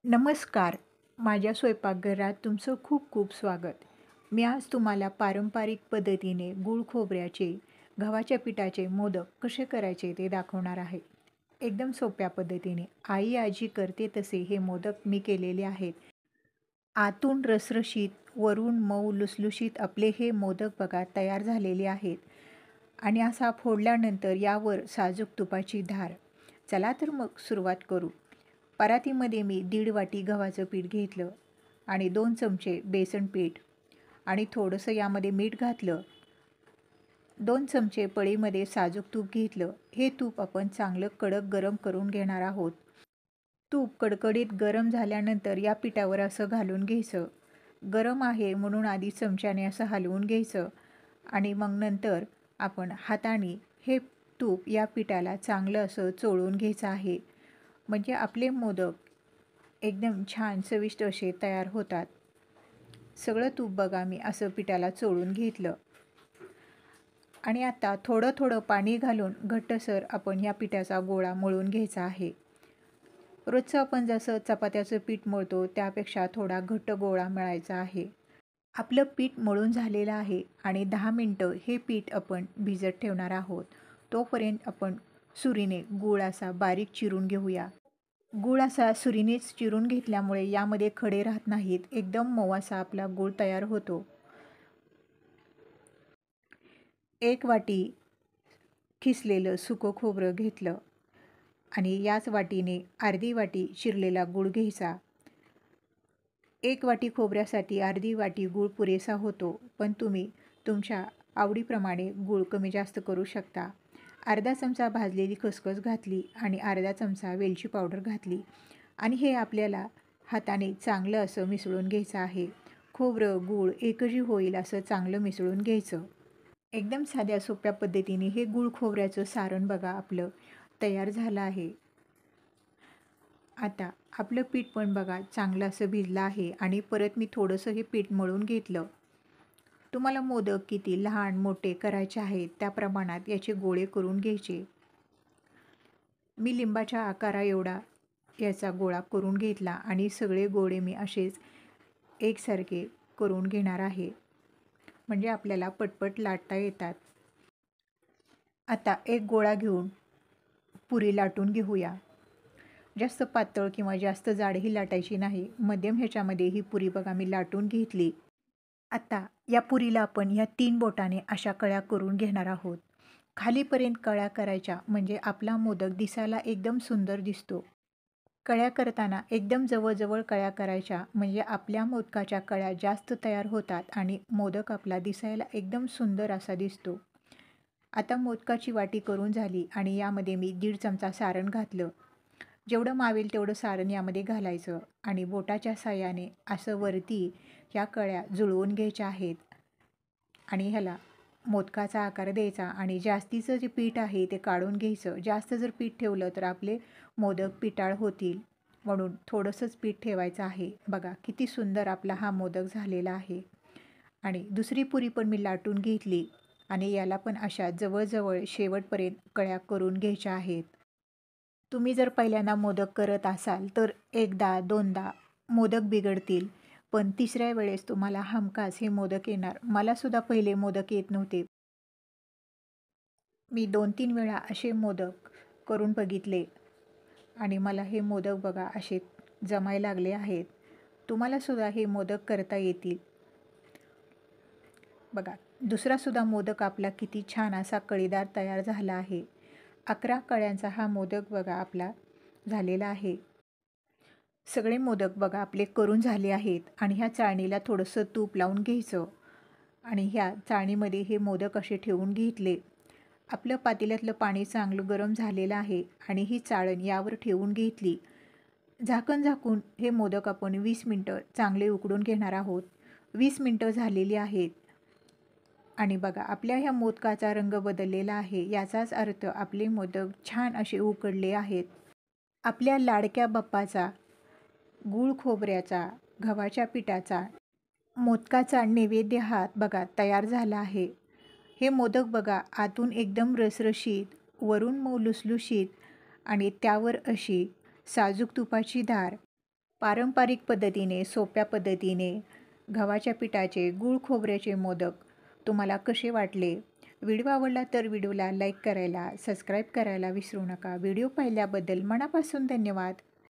नमस्कार. माझ्या स्वयंपाकघरात तुमचं खूप खूप स्वागत. मी आज तुम्हाला पारंपरिक पद्धतीने गूळ खोबऱ्याचे, गव्हाच्या पिठाचे मोदक कसे करायचे ते दाखवणार आहे. एकदम सोप्या पद्धतीने. आई आजी करते तसे हे मोदक मी केलेले आहेत. आतून रसरशीत, वरून मऊ लुसलुशीत आपले हे मोदक बघा तयार झालेले आहेत. आणि असा फोडल्यानंतर यावर साजूक तुपाची धार. चला तर मग सुरुवात करू. परातीमध्ये मी 1.5 वाटी गव्हाचं पीठ घेतलं आणि 2 चमचे बेसन पीठ आणि थोडंसं यामध्ये मीठ घातलं. 2 चमचे पळीमध्ये साजूक तूप घेतलं. हे तूप आपण चांगलं कडक गरम करून घेणार आहोत. तूप कडकडीत गरम झाल्यानंतर या पिठावर असं घालून घ्यायचं. गरम आहे म्हणून आधी चमच्याने असं हलवून घ्यायचं आणि मग नंतर आपण हाताने हे तूप या पिठाला चांगलं असं चोळून घ्यायचं आहे. म्हणजे आपले मोदक एकदम छान चविष्ट असे तयार होतात. सगळं तूप बघा मी असं पिठाला चोळून घेतलं आणि आता थोडं थोडं पाणी घालून घट्टसर आपण या पिठाचा गोळा मळून घ्यायचा आहे. रोजचं आपण जसं चपात्याचं पीठ मळतो त्यापेक्षा थोडा घट्ट गोळा मळायचा आहे. आपलं पीठ मळून झालेलं आहे आणि 10 मिनटं हे पीठ आपण भिजत ठेवणार आहोत. तोपर्यंत आपण सुरीने गूळ असा बारीक चिरून घेऊया. गूळ असा सुरीनेच चिरून घेतल्यामुळे यामध्ये खडे राहत नाहीत. एकदम मऊ असा आपला गूळ तयार होतो. 1 वाटी खिसलेलं सुकं खोबरं घेतलं आणि याच वाटीने अर्धी वाटी चिरलेला गूळ घ्यायचा. 1 वाटी खोबऱ्यासाठी अर्धी वाटी गूळ पुरेसा होतो, पण तुम्ही तुमच्या आवडीप्रमाणे गूळ कमी जास्त करू शकता. अर्धा चमचा भाजलेली खसखस घातली आणि अर्धा चमचा वेलची पावडर घातली आणि हे आपल्याला हाताने चांगलं असं मिसळून घ्यायचं आहे. खोबरं गूळ एकजी होईल असं चांगलं मिसळून घ्यायचं. एकदम साध्या सोप्या पद्धतीने हे गूळ खोबऱ्याचं सारण बघा आपलं तयार झालं आहे. आता आपलं पीठ पण बघा चांगलं असं भिजलं आहे आणि परत मी थोडंसं हे पीठ मळून घेतलं. तुम्हाला मोदक किती लहान मोठे करायचे आहेत त्या प्रमाणात याचे गोळे करून घ्यायचे. मी लिंबाच्या आकारा एवढा याचा गोळा करून घेतला आणि सगळे गोळे मी असेच एकसारखे करून घेणार आहे. म्हणजे आपल्याला पटपट लाटता येतात. आता एक गोळा घेऊन पुरी लाटून घेऊया. जास्त पातळ किंवा जास्त जाडही लाटायची नाही. मध्यम ह्याच्यामध्ये ही पुरी बघा मी लाटून घेतली. आता या पुरीला आपण ह्या 3 बोटाने अशा कळ्या करून घेणार आहोत. खालीपर्यंत कळ्या करायच्या म्हणजे आपला मोदक दिसायला एकदम सुंदर दिसतो. कळ्या करताना एकदम जवळ कळ्या करायच्या म्हणजे आपल्या मोदकाच्या कळ्या जास्त तयार होतात आणि मोदक आपला दिसायला एकदम सुंदर असा दिसतो. आता मोदकाची वाटी करून झाली आणि यामध्ये मी 1.5 चमचा सारण घातलं. जेवढं मावेल तेवढं सारण यामध्ये घालायचं आणि बोटाच्या साहाय्याने असं वरती ह्या कळ्या जुळवून घ्यायच्या आहेत आणि ह्याला मोदकाचा आकार द्यायचा आणि जास्तीचं जे पीठ आहे ते काढून घ्यायचं. जास्त जर पीठ ठेवलं तर आपले मोदक पिटाळ होतील, म्हणून थोडंसंच पीठ ठेवायचं आहे. बघा किती सुंदर आपला हा मोदक झालेला आहे. आणि दुसरी पुरी पण मी लाटून घेतली आणि याला पण अशा जवळजवळ शेवटपर्यंत कळ्या करून घ्यायच्या आहेत. तुम्ही जर पहिल्यांदा मोदक करत असाल तर एकदा दोनदा मोदक बिघडतील, पण तिसऱ्या वेळेस तुम्हाला हमखास हे मोदक येणार. मलासुद्धा पहिले मोदक येत नव्हते. मी 2-3 वेळा असे मोदक करून बघितले आणि मला हे मोदक बघा असे जमायला लागले आहेत. तुम्हालासुद्धा हे मोदक करता येतील. बघा दुसरासुद्धा मोदक आपला किती छान असा कळीदार तयार झाला आहे. 11 कळ्यांचा हा मोदक बघा आपला झालेला आहे. सगळे मोदक बघा आपले करून झाले आहेत आणि ह्या चाळणीला थोडंसं तूप लावून घ्यायचं आणि ह्या चाळणीमध्ये हे मोदक असे ठेवून घेतले. आपलं पातेल्यातलं पाणी चांगलं गरम झालेलं आहे आणि ही चाळण यावर ठेवून घेतली. झाकण झाकून हे मोदक आपण 20 मिनटं चांगले उकडून घेणार आहोत. 20 मिनटं झालेली आहेत आणि बघा आपल्या ह्या मोदकाचा रंग बदललेला आहे. याचाच अर्थ आपले मोदक छान असे उकडले आहेत. आपल्या लाडक्या बाप्पाचा गूळ खोबऱ्याचा, गव्हाच्या पिठाचा, मोदकाचा नैवेद्य हा बघा तयार झाला आहे. हे मोदक बघा आतून एकदम रसरशीत, वरून मऊ लुसलुशीत आणि त्यावर अशी साजूक तुपाची धार. पारंपरिक पद्धतीने सोप्या पद्धतीने गव्हाच्या पिठाचे गूळ खोबऱ्याचे मोदक तुम्हाला कसे वाटले? व्हिडिओ आवडला तर व्हिडिओला लाईक करायला, सबस्क्राईब करायला विसरू नका. व्हिडिओ पाहिल्याबद्दल मनापासून धन्यवाद.